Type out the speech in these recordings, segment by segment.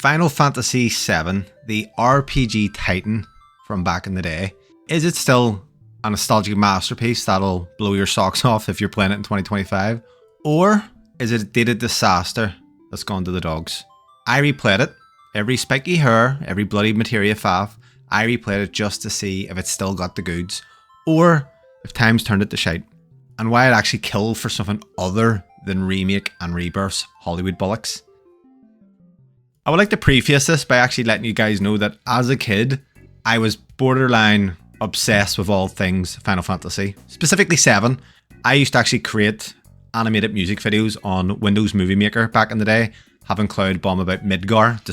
Final Fantasy VII, the RPG titan from back in the day, is it still a nostalgic masterpiece that'll blow your socks off if you're playing it in 2025? Or is it a dated disaster that's gone to the dogs? I replayed it, every spiky hair, every bloody materia faff, I replayed it just to see if it still got the goods, or if time's turned it to shite, and why I'd actually kill for something other than Remake and Rebirth's Hollywood bollocks. I would like to preface this by actually letting you guys know that as a kid, I was borderline obsessed with all things Final Fantasy, specifically 7. I used to actually create animated music videos on Windows Movie Maker back in the day, having Cloud bomb about Midgar to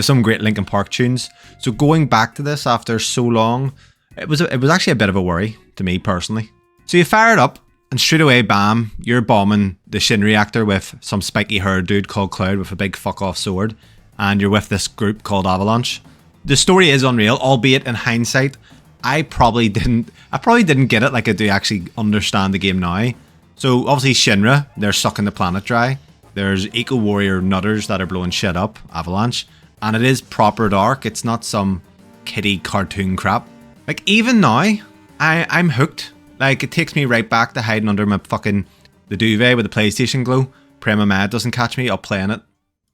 some great Linkin Park tunes. So going back to this after so long, it was actually a bit of a worry to me personally. So you fire it up, and straight away, bam, you're bombing the Shin reactor with some spiky haired dude called Cloud with a big fuck off sword, and you're with this group called Avalanche. The story is unreal, albeit in hindsight, I probably didn't get it like I do actually understand the game now. So obviously Shinra, they're sucking the planet dry. There's eco warrior nutters that are blowing shit up, Avalanche, and it is proper dark. It's not some kiddie cartoon crap. Like even now, I'm hooked. Like, it takes me right back to hiding under the duvet with the PlayStation glow. Pray my mad doesn't catch me up playing it.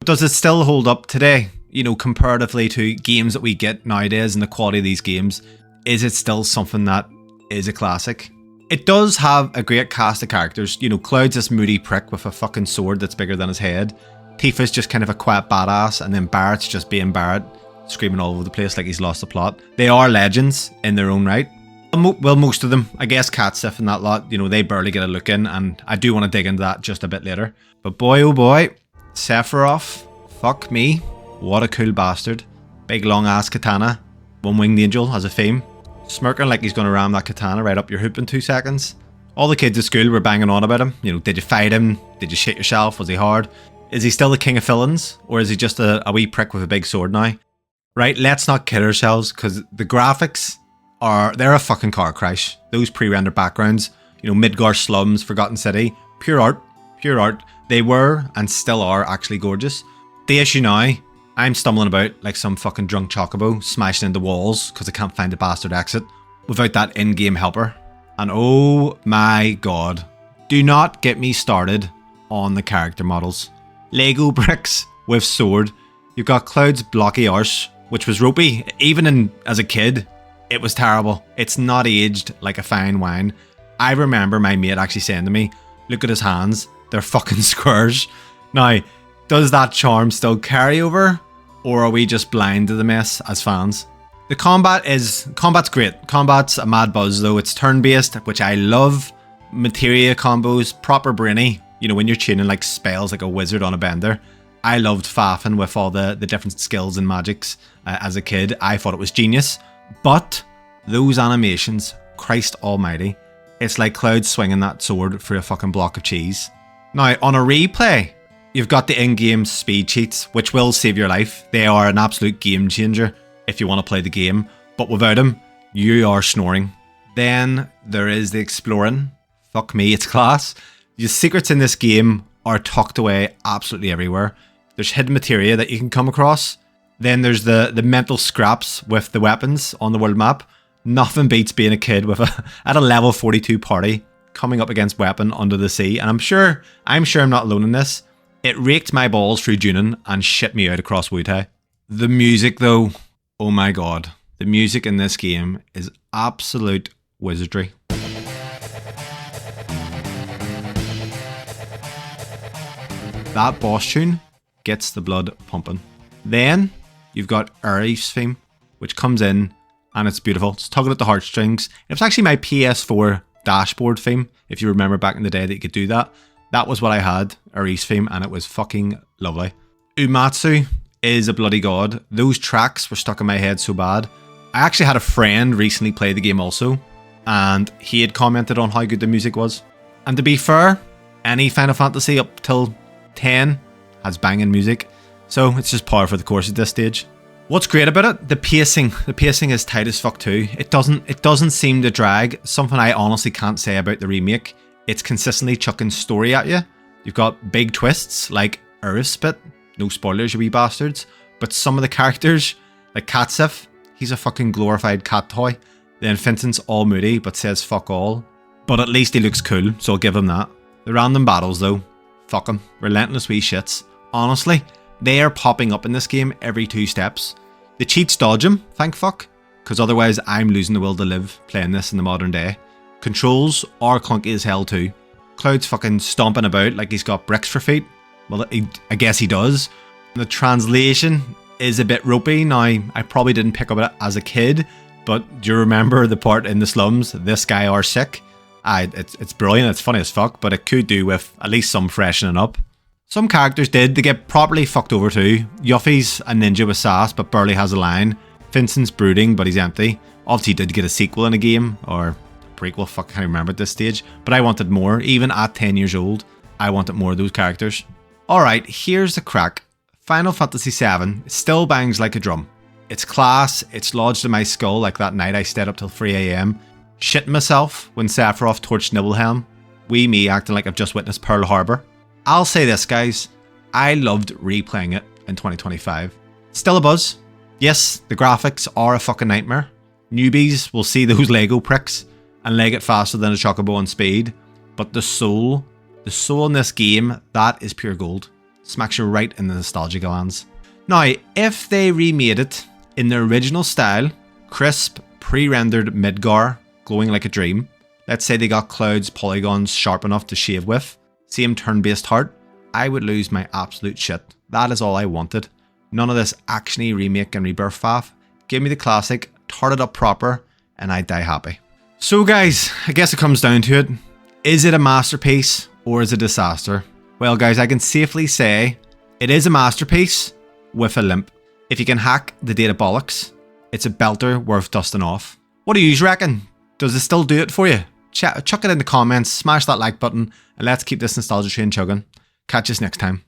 Does it still hold up today? You know, comparatively to games that we get nowadays and the quality of these games, is it still something that is a classic? It does have a great cast of characters. You know, Cloud's this moody prick with a fucking sword that's bigger than his head. Tifa's just kind of a quiet badass, and then Barrett's just being Barrett, screaming all over the place like he's lost the plot. They are legends in their own right. Well, most of them. I guess Katsif and that lot, you know, they barely get a look in, and I do want to dig into that just a bit later. But boy, oh boy, Sephiroth, fuck me, what a cool bastard. Big long ass katana, one-winged angel has a theme. Smirking like he's going to ram that katana right up your hoop in 2 seconds. All the kids at school were banging on about him. You know, did you fight him? Did you shit yourself? Was he hard? Is he still the king of villains? Or is he just a wee prick with a big sword now? Right, let's not kid ourselves, because the graphics they're a fucking car crash. Those pre-rendered backgrounds, you know, Midgar slums, Forgotten City, pure art, pure art. They were and still are actually gorgeous. The issue now, I'm stumbling about like some fucking drunk chocobo, smashing into walls because I can't find a bastard exit without that in-game helper. And oh my god, do not get me started on the character models. Lego bricks with sword. You've got Cloud's blocky arse, which was ropey. Even as a kid, it was terrible. It's not aged like a fine wine. I remember my mate actually saying to me, look at his hands, they're fucking squares. Now, does that charm still carry over? Or are we just blind to the mess as fans? The combat's great. Combat's a mad buzz though. It's turn-based, which I love. Materia combos, proper brainy. You know, when you're chaining like spells like a wizard on a bender. I loved faffing with all the different skills and magics as a kid. I thought it was genius. But those animations, Christ almighty, it's like Cloud swinging that sword through a fucking block of cheese. Now, on a replay, you've got the in-game speed cheats, which will save your life. They are an absolute game changer if you want to play the game, but without them, you are snoring. Then there is the exploring. Fuck me, it's class. The secrets in this game are tucked away absolutely everywhere. There's hidden materia that you can come across. Then there's the mental scraps with the weapons on the world map. Nothing beats being a kid with at a level 42 party coming up against weapon under the sea. And I'm sure I'm not alone in this. It raked my balls through Junin and shit me out across Wutai. The music though, oh my god. The music in this game is absolute wizardry. That boss tune gets the blood pumping. Then you've got Arif's theme, which comes in and it's beautiful. It's tugging at the heartstrings. It was actually my PS4 dashboard theme, if you remember back in the day that you could do that. That was what I had, Arif's theme, and it was fucking lovely. Uematsu is a bloody god. Those tracks were stuck in my head so bad. I actually had a friend recently play the game also, and he had commented on how good the music was. And to be fair, any Final Fantasy up till 10 has banging music, so it's just par for the course at this stage. What's great about it? The pacing. The pacing is tight as fuck too. It doesn't seem to drag. Something I honestly can't say about the remake. It's consistently chucking story at you. You've got big twists like Arif's bit. No spoilers, you wee bastards. But some of the characters, like Catsif, he's a fucking glorified cat toy. Then Vincent's all moody, but says fuck all. But at least he looks cool, so I'll give him that. The random battles though, fuck 'em. Relentless wee shits. Honestly, they are popping up in this game every 2 steps. The cheats dodge them, thank fuck. Because otherwise I'm losing the will to live playing this in the modern day. Controls are clunky as hell too. Cloud's fucking stomping about like he's got bricks for feet. Well, I guess he does. The translation is a bit ropey. Now, I probably didn't pick up on it as a kid, but do you remember the part in the slums, this guy are sick? It's brilliant, it's funny as fuck, but it could do with at least some freshening up. Some characters did, they get properly fucked over too. Yuffie's a ninja with sass, but barely has a line. Vincent's brooding, but he's empty. Obviously did get a sequel in a game, or prequel, fuck, I can't remember at this stage. But I wanted more, even at 10 years old, I wanted more of those characters. Alright, here's the crack. Final Fantasy VII still bangs like a drum. It's class, it's lodged in my skull like that night I stayed up till 3 AM. Shitting myself when Sephiroth torched Nibelheim. Wee me acting like I've just witnessed Pearl Harbor. I'll say this guys, I loved replaying it in 2025. Still a buzz. Yes, the graphics are a fucking nightmare. Newbies will see those Lego pricks and leg it faster than a chocobo on speed. But the soul in this game, that is pure gold. Smacks you right in the nostalgia glands. Now, if they remade it in their original style, crisp, pre-rendered Midgar, glowing like a dream, let's say they got Cloud's polygons sharp enough to shave with, same turn-based heart, I would lose my absolute shit. That is all I wanted. None of this actiony remake and rebirth faff. Give me the classic, tart it up proper, and I'd die happy. So guys, I guess it comes down to it. Is it a masterpiece or is it a disaster? Well guys, I can safely say it is a masterpiece with a limp. If you can hack the data bollocks, it's a belter worth dusting off. What do you reckon? Does it still do it for you? Chuck it in the comments, smash that like button, and let's keep this nostalgia train chugging. Catch us next time.